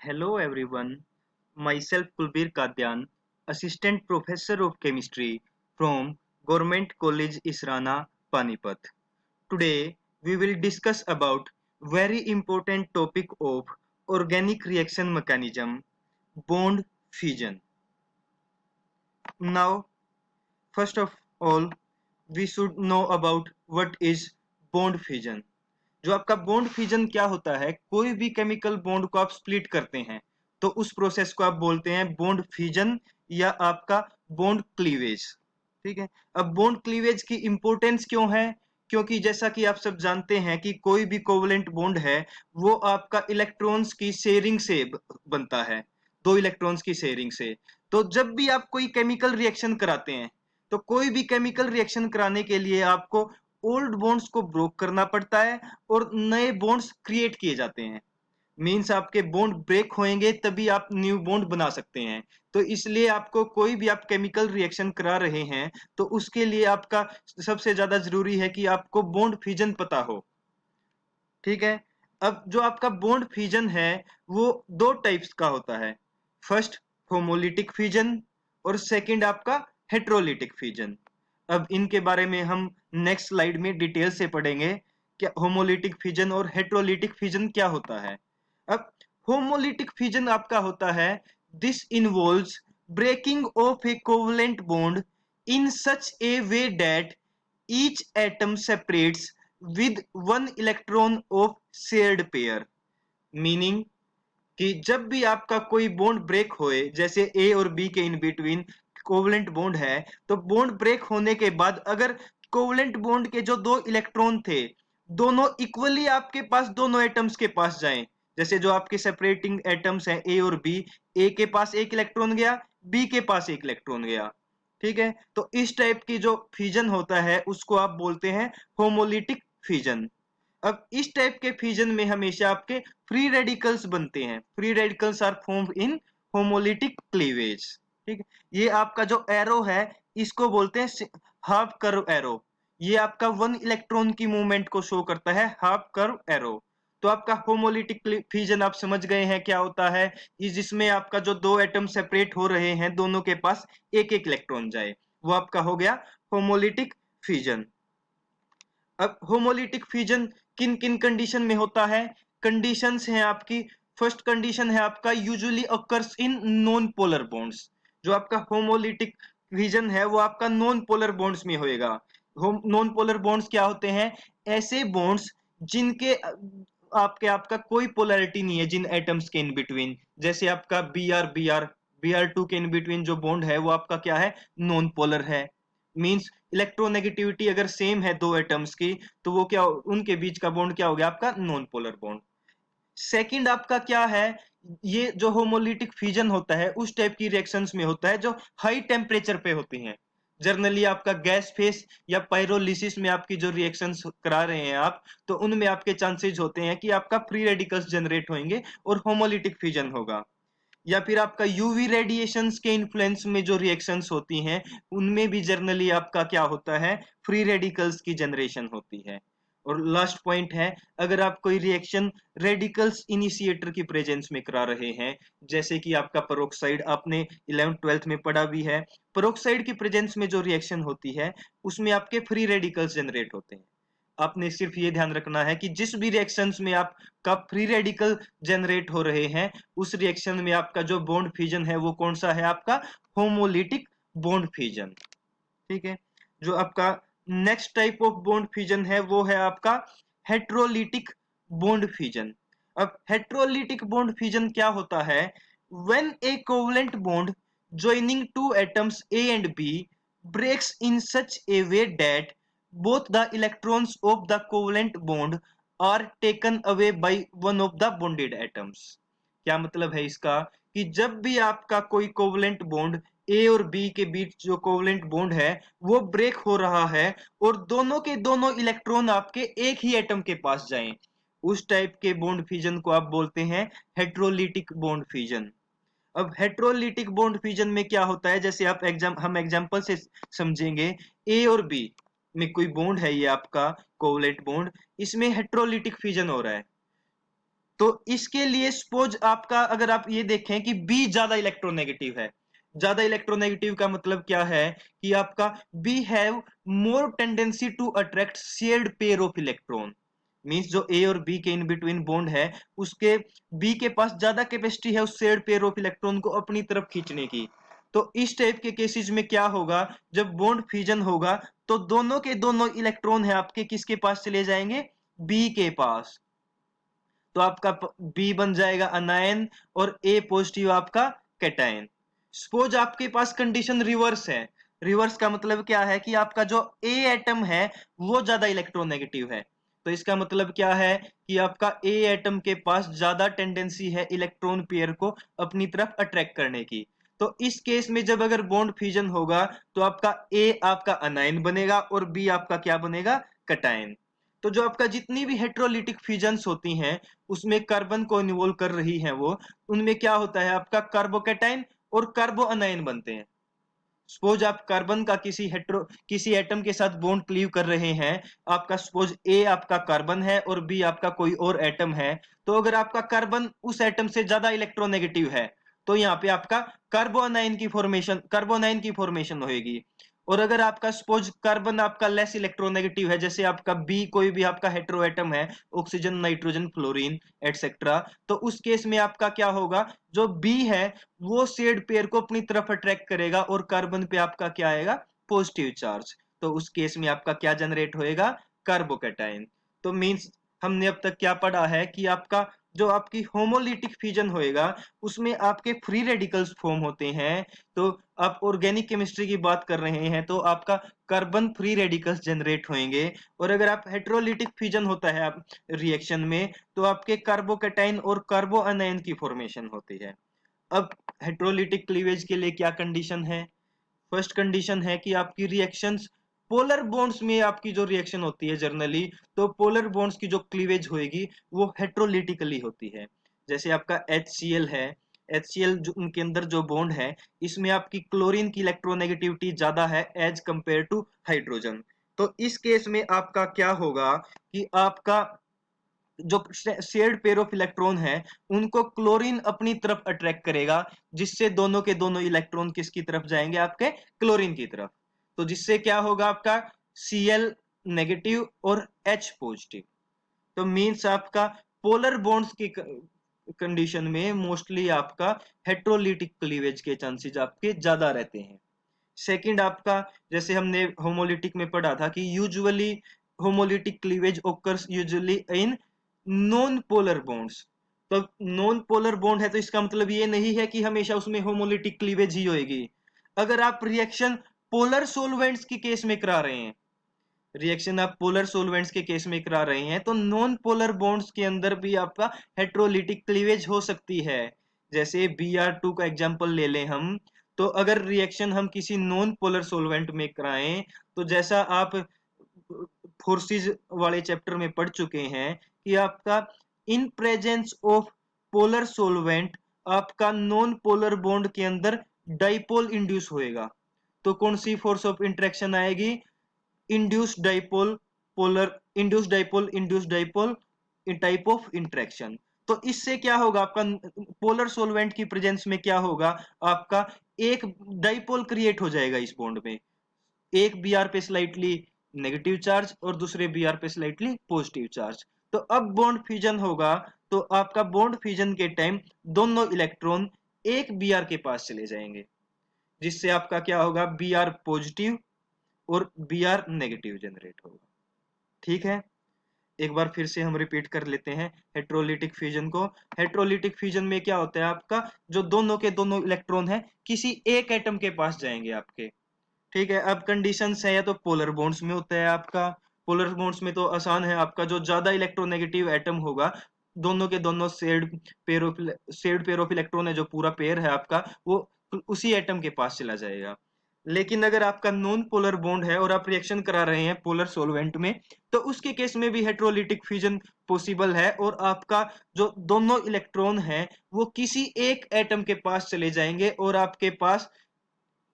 Hello everyone, myself Kulbir Kadyan, Assistant Professor of Chemistry from Government College Israna, Panipat. Today we will discuss about very important topic of organic reaction mechanism, bond fusion. Now, first of all, we should know about what is bond fusion. जो आपका bond fission क्या होता है, कोई भी chemical bond को आप split करते हैं तो उस प्रोसेस को आप बोलते हैं बॉन्ड फिजन या आपका बॉन्ड क्लीवेज। ठीक है। अब बॉन्ड क्लीवेज की इंपॉर्टेंस क्यों है? क्योंकि जैसा कि आप सब जानते हैं कि कोई भी कोवलेंट बॉन्ड है वो आपका इलेक्ट्रॉन्स की शेयरिंग से बनता है, दो इलेक्ट्रॉन्स की शेयरिंग से। तो जब भी आप कोई केमिकल रिएक्शन कराते हैं तो कोई भी केमिकल रिएक्शन कराने के लिए आपको ओल्ड बॉन्ड्स को ब्रोक करना पड़ता है और नए बॉन्ड्स क्रिएट किए जाते हैं। मीन्स आपके बॉन्ड ब्रेक होंगे तभी आप न्यू बॉन्ड बना सकते हैं। तो इसलिए आपको कोई भी आप केमिकल रिएक्शन करा रहे हैं तो उसके लिए आपका सबसे ज्यादा जरूरी है कि आपको बॉन्ड फिजन पता हो। ठीक है। अब जो आपका बॉन्ड फिजन है वो दो टाइप्स का होता है। फर्स्ट होमोलिटिक फिजन और सेकंड आपका हेट्रोलिटिक फिजन। अब इनके बारे में हम नेक्स्ट स्लाइड में डिटेल से पढ़ेंगे क्या होमोलिटिक फिजन और हेट्रोलिटिक फिजन क्या होता है। अब होमोलिटिक फिजन आपका होता है this involves breaking of a covalent bond in such a way that each atom separates with one electron of shared pair. Meaning कि जब भी आपका कोई बॉन्ड ब्रेक होए, जैसे ए और बी के इन बिटवीन कोवलेंट बॉन्ड है, तो बॉन्ड ब्रेक होने के बाद अगर कोवलेंट बॉन्ड के जो दो इलेक्ट्रॉन थे दोनों इक्वली आपके पास दोनों एटम्स के पास जाएं, जैसे जो आपके सेपरेटिंग एटम्स हैं ए और बी, ए के पास एक इलेक्ट्रॉन गया, बी के पास एक इलेक्ट्रॉन गया। ठीक है। तो इस टाइप की जो फिजन होता है उसको आप बोलते हैं होमोलिटिक फिजन। अब इस टाइप के फ्यूजन में हमेशा आपके फ्री रेडिकल्स बनते हैं। Free radicals are formed in homolytic cleavage. ठीक है। ये आपका जो एरो है इसको बोलते हैं हाफ कर्व एरो। ये आपका वन इलेक्ट्रॉन की मूवमेंट को शो करता है, हाफ कर्व एरो। तो आपका होमोलिटिक फ्यूजन आप समझ गए हैं क्या होता है, जिसमें आपका जो दो एटम सेपरेट हो रहे हैं दोनों के पास एक एक इलेक्ट्रॉन जाए, वो आपका हो गया होमोलिटिक फ्यूजन। अब होमोलिटिक फ्यूजन किन किन कंडीशन में होता है? कंडीशंस हैं आपकी। फर्स्ट कंडीशन है आपका usually occurs in non polar bonds. जो आपका होमोलिटिक फ्यूजन है वो आपका नॉन पोलर बॉन्ड्स में होएगा। नॉन पोलर बॉन्ड्स क्या होते हैं? ऐसे बॉन्ड्स जिनके आपका कोई पोलैरिटी नहीं है जिन एटम्स के इन बिटवीन। जैसे आपका बी आर टू के इन बिटवीन जो बॉन्ड है वो आपका क्या है? नॉन पोलर है। मींस इलेक्ट्रोनेगेटिविटी अगर सेम है दो एटम्स की तो वो क्या, उनके बीच का बॉन्ड क्या हो गया? आपका नॉन पोलर बॉन्ड। सेकंड आपका क्या है? ये जो होमोलिटिक फ्यूजन होता है उस टाइप की रिएक्शंस में होता है जो हाई टेम्परेचर पे होती हैं। जनरली आपका गैस फेस या पायरोलिसिस में आपकी जो रिएक्शंस करा रहे हैं आप, तो उनमें आपके चांसेस होते हैं कि आपका फ्री रेडिकल्स जनरेट होंगे और होमोलिटिक फ्यूजन होगा। या फिर आपका यूवी रेडिएशंस के इन्फ्लुएंस में जो रिएक्शंस होती हैं उनमें भी जर्नली आपका क्या होता है? फ्री रेडिकल्स की जनरेशन होती है। और लास्ट पॉइंट है, अगर आप कोई रिएक्शन रेडिकल्स इनिशिएटर की प्रेजेंस में करा रहे हैं, जैसे कि आपका पेरोक्साइड, आपने 11th-12th में पढ़ा भी है, पेरोक्साइड की प्रेजेंस में जो रिएक्शन होती है उसमें आपके फ्री रेडिकल्स जनरेट होते हैं। आपने सिर्फ ये ध्यान रखना है कि जिस भी रिएक्शंस में आपका फ्री रेडिकल जनरेट हो रहे हैं उस रिएक्शन में आपका जो बॉन्ड फ्यूजन है वो कौन सा है? आपका होमोलिटिक बॉन्ड फ्यूजन। ठीक है। जो आपका next type of bond fusion है वो है आपका हेट्रोलिटिक बॉन्ड फ्यूजन। अब हेट्रोलिटिक बॉन्ड फ्यूजन क्या होता है? When A covalent bond joining two atoms A and B breaks in such a way that both the electrons of the covalent bond are taken away by one of the bonded atoms। क्या मतलब है इसका? कि जब भी आपका कोई covalent bond ए और बी के बीच जो कोवलेंट बॉन्ड है वो ब्रेक हो रहा है और दोनों के दोनों इलेक्ट्रॉन आपके एक ही एटम के पास जाएं, उस टाइप के बॉन्ड फ्यूजन को आप बोलते हैं हेट्रोलिटिक बॉन्ड फ्यूजन। अब हेट्रोलिटिक बॉन्ड फ्यूजन में क्या होता है, जैसे आप हम एग्जांपल से समझेंगे। ए और बी में कोई बॉन्ड है, ये आपका कोवलेंट बॉन्ड, इसमें हेट्रोलिटिक फ्यूजन हो रहा है। तो इसके लिए सपोज आपका, अगर आप ये देखें कि बी ज्यादा इलेक्ट्रोनेगेटिव है, ज्यादा इलेक्ट्रोनेगेटिव का मतलब क्या है कि आपका B have more tendency to attract shared pair of electron, means जो ए और बी के इन बिटवीन बॉन्ड है, उसके बी के पास ज्यादा कैपेसिटी है उस शेयर्ड पेयर ऑफ इलेक्ट्रॉन को अपनी तरफ खींचने की। तो इस टाइप के केसेस में क्या होगा, जब बॉन्ड फ्यूजन होगा तो दोनों के दोनों इलेक्ट्रॉन है आपके किसके पास चले जाएंगे, बी के पास। तो आपका बी बन जाएगा अनायन और ए पॉजिटिव आपका कैटायन। सपोज आपके पास कंडीशन रिवर्स है, रिवर्स का मतलब क्या है कि आपका जो ए एटम है वो ज्यादा इलेक्ट्रोनेगेटिव है। तो इसका मतलब क्या है कि आपका ए एटम के पास ज्यादा टेंडेंसी है इलेक्ट्रॉन पेयर को अपनी तरफ अट्रैक्ट करने की। तो इस केस में जब अगर बॉन्ड फ्यूजन होगा तो आपका ए आपका अनायन बनेगा और बी आपका क्या बनेगा, कैटायन। तो जो आपका जितनी भी हेट्रोलिटिक फ्यूजन्स होती हैं उसमें कार्बन को इन्वॉल्व कर रही हैं वो, उनमें क्या होता है आपका कार्बोकैटायन और कार्बो अनायन बनते हैं। सपोज आप कार्बन का किसी एटम के साथ बॉन्ड क्लीव कर रहे हैं, आपका सपोज ए आपका कार्बन है और बी आपका कोई और एटम है, तो अगर आपका कार्बन उस एटम से ज्यादा इलेक्ट्रोनेगेटिव है तो यहाँ पे आपका कार्बोनाइन की फॉर्मेशन होगी। और अगर आपका सपोज कार्बन आपका लेस इलेक्ट्रोनेगेटिव है, जैसे आपका बी कोई भी आपका हेटेरो एटम है, ऑक्सीजन नाइट्रोजन फ्लोरीन एटसेट्रा, तो उस केस में आपका क्या होगा, जो बी है वो शेड पेयर को अपनी तरफ अट्रैक्ट करेगा और कार्बन पे आपका क्या आएगा, पॉजिटिव चार्ज। तो उस केस में आपका क्या जनरेट होएगा, कार्बोकैटायन। तो मींस हमने अब तक क्या पढ़ा है कि आपका जो आपकी होमोलिटिक फ्यूजन होएगा उसमें आपके फ्री रेडिकल्स फॉर्म होते हैं। तो आप ऑर्गेनिक केमिस्ट्री की बात कर रहे हैं तो आपका कार्बन फ्री रेडिकल्स जनरेट होंगे। और अगर आप हेट्रोलिटिक फ्यूजन होता है आप रिएक्शन में, तो आपके कार्बोकैटायन और कार्बो अनायन की फॉर्मेशन होती है। अब हेट्रोलिटिक क्लीवेज के लिए क्या कंडीशन है, फर्स्ट कंडीशन है कि आपकी रिएक्शंस पोलर बॉन्ड्स में आपकी जो रिएक्शन होती है जनरली, तो पोलर बॉन्ड्स की जो क्लीवेज होएगी वो हेट्रोलिटिकली होती है। जैसे आपका HCl है, HCl जो उनके अंदर जो बॉन्ड है इसमें आपकी क्लोरीन की इलेक्ट्रोनेगेटिविटी ज्यादा है एज कंपेयर टू हाइड्रोजन। तो इस केस में आपका क्या होगा कि आपका जो शेयर्ड पेयर ऑफ इलेक्ट्रॉन है उनको क्लोरीन अपनी तरफ अट्रैक्ट करेगा, जिससे दोनों के दोनों इलेक्ट्रॉन किसकी तरफ जाएंगे, आपके क्लोरीन की तरफ। तो जिससे क्या होगा आपका Cl नेगेटिव और H पॉजिटिव। तो मींस आपका पोलर बॉन्ड्स की कंडीशन में मोस्टली आपका हेट्रोलिटिक क्लीवेज के चांसेस आपके ज्यादा रहते हैं। सेकंड आपका, जैसे हमने होमोलिटिक में पढ़ा था कि usually homolytic cleavage occurs usually in non polar bonds. तो नॉन पोलर बॉन्ड है तो इसका मतलब ये नहीं है कि हमेशा उसमें होमोलिटिक क्लीवेज ही होएगी। अगर आप रिएक्शन पोलर सोलवेंट्स के केस में करा रहे हैं, रिएक्शन आप पोलर सोलवेंट्स के केस में करा रहे हैं, तो नॉन पोलर बॉन्ड्स के अंदर भी आपका हेट्रोलिटिक क्लीवेज हो सकती है। जैसे Br2 का एग्जांपल ले लें हम, तो अगर रिएक्शन हम किसी नॉन पोलर सोलवेंट में कराएं, तो जैसा आप फोर्सेस वाले चैप्टर में पढ़ चुके हैं कि आपका in presence of polar solvent आपका नॉन पोलर बॉन्ड के अंदर डाइपोल इंड्यूस होएगा। तो कौन सी फोर्स ऑफ इंटरेक्शन आएगी, induced dipole, polar induced dipole type of interaction. तो इससे क्या होगा, आपका पोलर सोलवेंट की प्रेजेंस में क्या होगा, आपका एक डाइपोल क्रिएट हो जाएगा इस बॉन्ड में, एक Br पे स्लाइटली नेगेटिव चार्ज और दूसरे Br पे स्लाइटली पॉजिटिव चार्ज। तो अब बॉन्ड फ्यूजन होगा तो आपका बॉन्ड फ्यूजन के टाइम दोनों इलेक्ट्रॉन एक Br के पास चले जाएंगे, जिससे आपका क्या होगा, Br पॉजिटिव और Br नेगेटिव जनरेट होगा। ठीक है, एक बार फिर से हम रिपीट कर लेते हैं हेट्रोलिटिक फ्यूजन को। हेट्रोलिटिक फ्यूजन में क्या होता है, आपका जो दोनों के दोनों इलेक्ट्रॉन है किसी एक एटम के पास जाएंगे आपके। ठीक है, अब कंडीशंस है या तो पोलर बॉन्ड्स में होता है आपका, पोलर बॉन्ड्स में तो आसान है, आपका जो ज्यादा इलेक्ट्रोनेगेटिव एटम होगा दोनों के दोनों शेयर्ड पेयर ऑफ इलेक्ट्रॉन है, जो पूरा पेयर है आपका वो उसी एटम के पास चला जाएगा। लेकिन अगर आपका नॉन पोलर बॉन्ड है और आप रिएक्शन करा रहे हैं पोलर सॉल्वेंट में, तो उसके केस में भी हेट्रोलिटिक फ्यूजन पॉसिबल है और आपका जो दोनों इलेक्ट्रॉन है वो किसी एक एटम के पास चले जाएंगे और आपके पास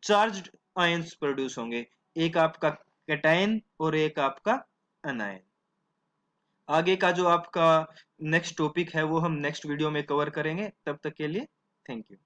चार्ज्ड आयंस प्रोड्यूस होंगे, एक आपका कैटायन और एक आपका अनायन। आगे का जो आपका नेक्स्ट टॉपिक है वो हम नेक्स्ट वीडियो में कवर करेंगे। तब तक के लिए थैंक यू।